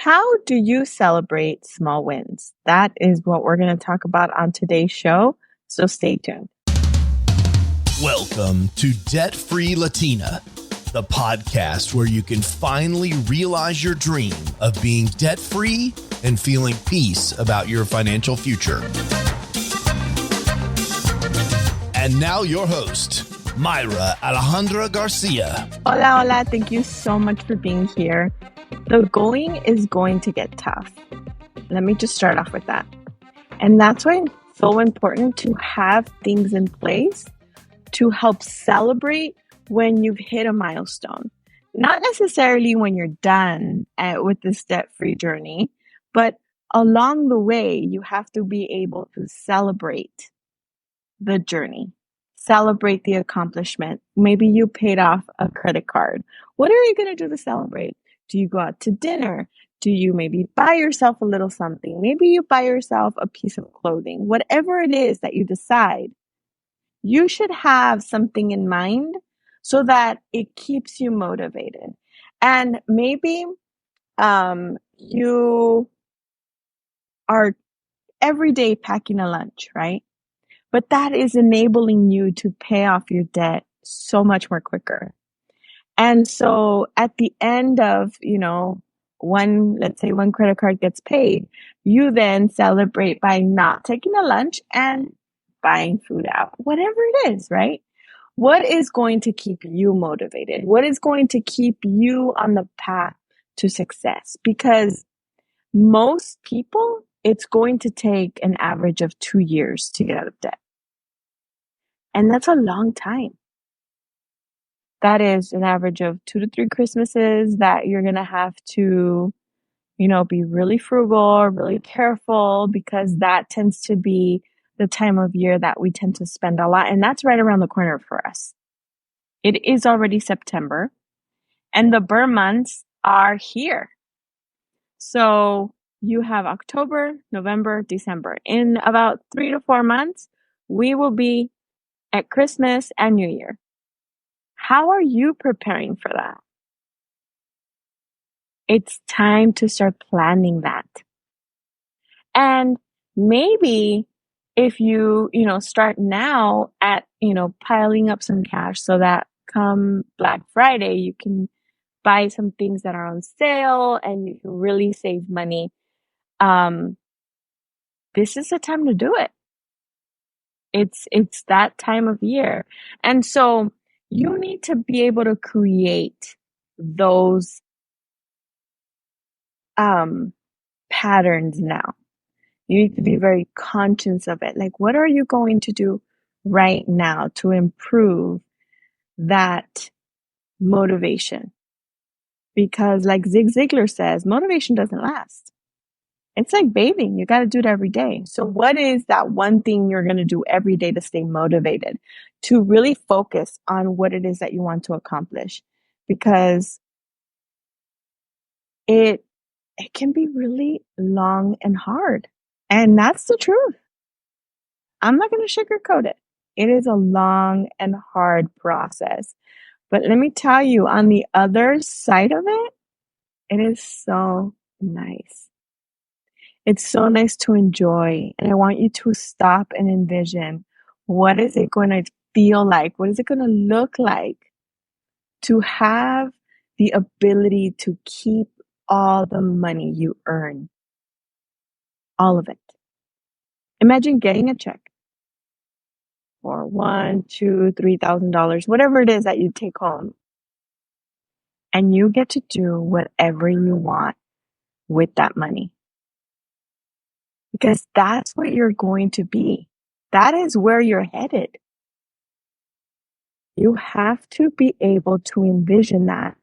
How do you celebrate small wins? That is what we're going to talk about on today's show. So stay tuned. Welcome to Debt Free Latina, the podcast where you can finally realize your dream of being debt free and feeling peace about your financial future. And now your host, Mayra Alejandra Garcia. Hola, hola. Thank you so much for being here. The going is going to get tough. Let me just start off with that. And that's why it's so important to have things in place to help celebrate when you've hit a milestone. Not necessarily when you're done with this debt-free journey, but along the way, you have to be able to celebrate the journey, celebrate the accomplishment. Maybe you paid off a credit card. What are you going to do to celebrate? Do you go out to dinner? Do you maybe buy yourself a little something? Maybe you buy yourself a piece of clothing. Whatever it is that you decide, you should have something in mind so that it keeps you motivated. And maybe you are every day packing a lunch, right? But that is enabling you to pay off your debt so much more quicker. And so at the end of, let's say one credit card gets paid, you then celebrate by not taking a lunch and buying food out, whatever it is, right? What is going to keep you motivated? What is going to keep you on the path to success? Because most people, it's going to take an average of 2 years to get out of debt. And that's a long time. That is an average of 2 to 3 Christmases that you're going to have to, be really frugal, really careful, because that tends to be the time of year that we tend to spend a lot. And that's right around the corner for us. It is already September and the burr months are here. So you have October, November, December. In about 3 to 4 months, we will be at Christmas and New Year. How are you preparing for that? It's time to start planning that. And maybe if you, start now at, piling up some cash so that come Black Friday, you can buy some things that are on sale and you can really save money. This is the time to do it. It's that time of year. And so you need to be able to create those patterns now. You need to be very conscious of it. Like, what are you going to do right now to improve that motivation? Because like Zig Ziglar says, motivation doesn't last. It's like bathing. You got to do it every day. So what is that one thing you're going to do every day to stay motivated, to really focus on what it is that you want to accomplish? Because it can be really long and hard. And that's the truth. I'm not going to sugarcoat it. It is a long and hard process. But let me tell you, on the other side of it, it is so nice. It's so nice to enjoy. And I want you to stop and envision, what is it going to feel like? What is it going to look like to have the ability to keep all the money you earn? All of it. Imagine getting a check for $1,000, $2,000, $3,000, whatever it is that you take home. And you get to do whatever you want with that money. Because that's what you're going to be. That is where you're headed. You have to be able to envision that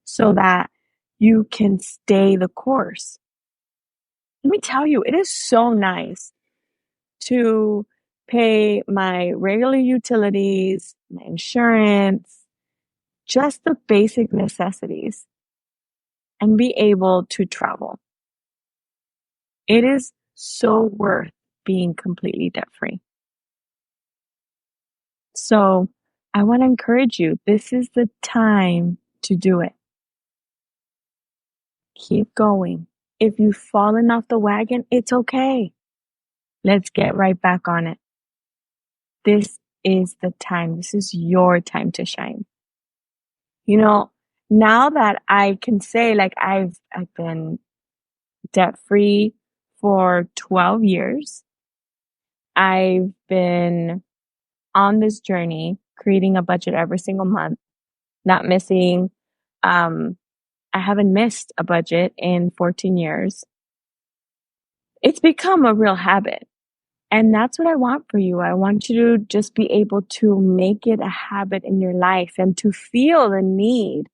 so that you can stay the course. Let me tell you, it is so nice to pay my regular utilities, my insurance, just the basic necessities, and be able to travel. It is so worth being completely debt-free. So I want to encourage you, this is the time to do it. Keep going. If you've fallen off the wagon, it's okay. Let's get right back on it. This is the time. This is your time to shine. You know, now that I can say like I've been debt free for 12 years. I've been on this journey, creating a budget every single month, not missing. Um, I haven't missed a budget in 14 years. It's become a real habit. And that's what I want for you. I want you to just be able to make it a habit in your life and to feel the need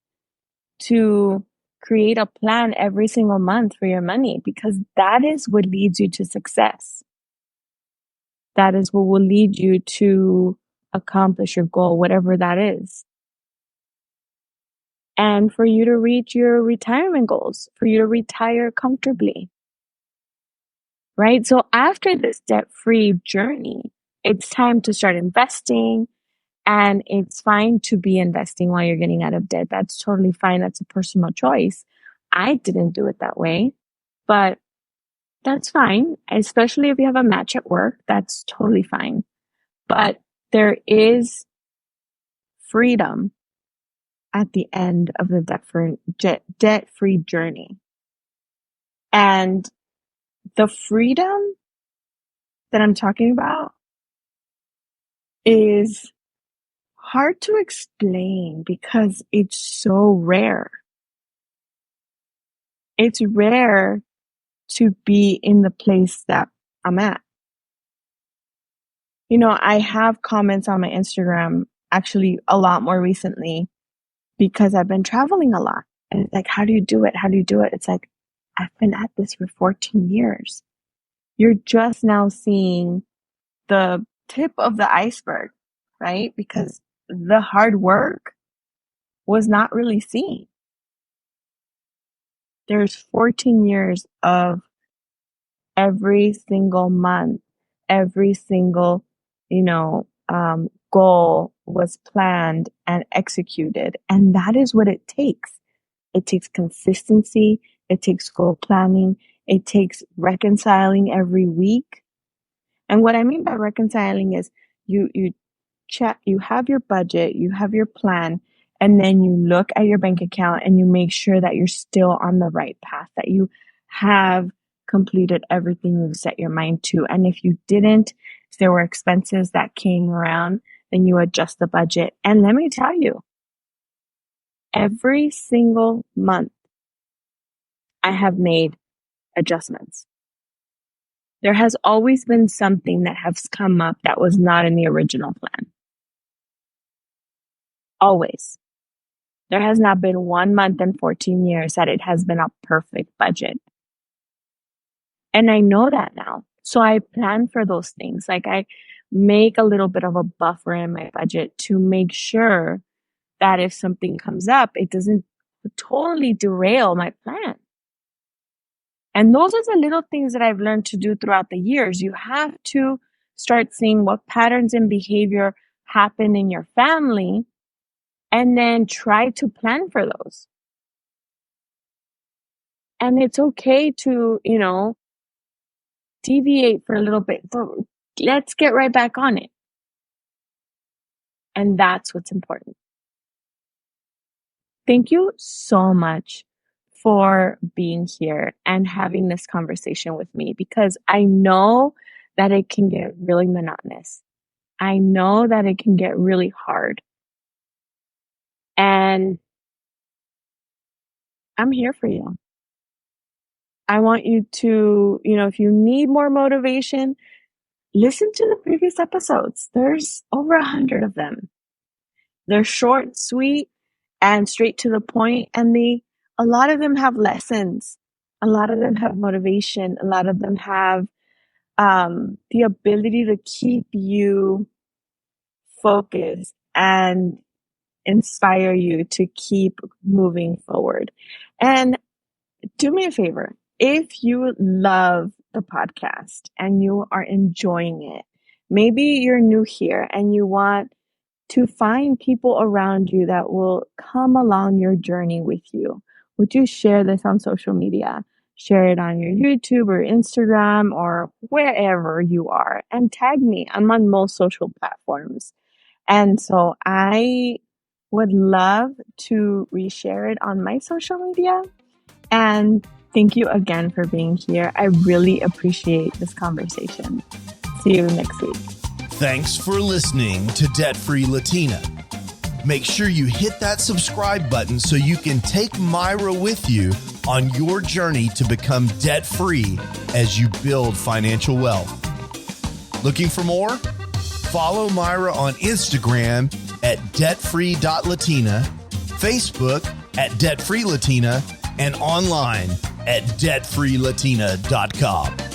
to create a plan every single month for your money, because that is what leads you to success. That is what will lead you to accomplish your goal, whatever that is. And for you to reach your retirement goals, for you to retire comfortably. Right? So after this debt-free journey, it's time to start investing. And it's fine to be investing while you're getting out of debt. That's totally fine. That's a personal choice. I didn't do it that way, but that's fine. Especially if you have a match at work, that's totally fine. But there is freedom at the end of the debt-free journey. And the freedom that I'm talking about is hard to explain because it's so rare. It's rare to be in the place that I'm at. You know, I have comments on my Instagram, actually a lot more recently, because I've been traveling a lot. And it's like, how do you do it? How do you do it? It's like, I've been at this for 14 years. You're just now seeing the tip of the iceberg, right? Because the hard work was not really seen. There's 14 years of every single month, every single, goal was planned and executed. And that is what it takes. It takes consistency. It takes goal planning. It takes reconciling every week. And what I mean by reconciling is you check, you have your budget, you have your plan, and then you look at your bank account and you make sure that you're still on the right path, that you have completed everything you set your mind to. And if you didn't, if there were expenses that came around, then you adjust the budget. And let me tell you, every single month, I have made adjustments. There has always been something that has come up that was not in the original plan. Always. There has not been 1 month in 14 years that it has been a perfect budget. And I know that now. So I plan for those things. Like I make a little bit of a buffer in my budget to make sure that if something comes up, it doesn't totally derail my plan. And those are the little things that I've learned to do throughout the years. You have to start seeing what patterns and behavior happen in your family and then try to plan for those. And it's okay to, deviate for a little bit, but let's get right back on it. And that's what's important. Thank you so much for being here and having this conversation with me, because I know that it can get really monotonous. I know that it can get really hard. And I'm here for you. I want you to, if you need more motivation, listen to the previous episodes. There's over 100 of them. They're short, sweet, and straight to the point. And a lot of them have lessons. A lot of them have motivation. A lot of them have the ability to keep you focused and inspire you to keep moving forward. And do me a favor. If you love the podcast and you are enjoying it, maybe you're new here and you want to find people around you that will come along your journey with you. Would you share this on social media? Share it on your YouTube or Instagram or wherever you are and tag me. I'm on most social platforms. And so I would love to reshare it on my social media. And thank you again for being here. I really appreciate this conversation. See you next week. Thanks for listening to Debt Free Latina. Make sure you hit that subscribe button so you can take Mayra with you on your journey to become debt free as you build financial wealth. Looking for more? Follow Mayra on Instagram at debtfree.latina, Facebook at debtfreelatina, and online at debtfreelatina.com.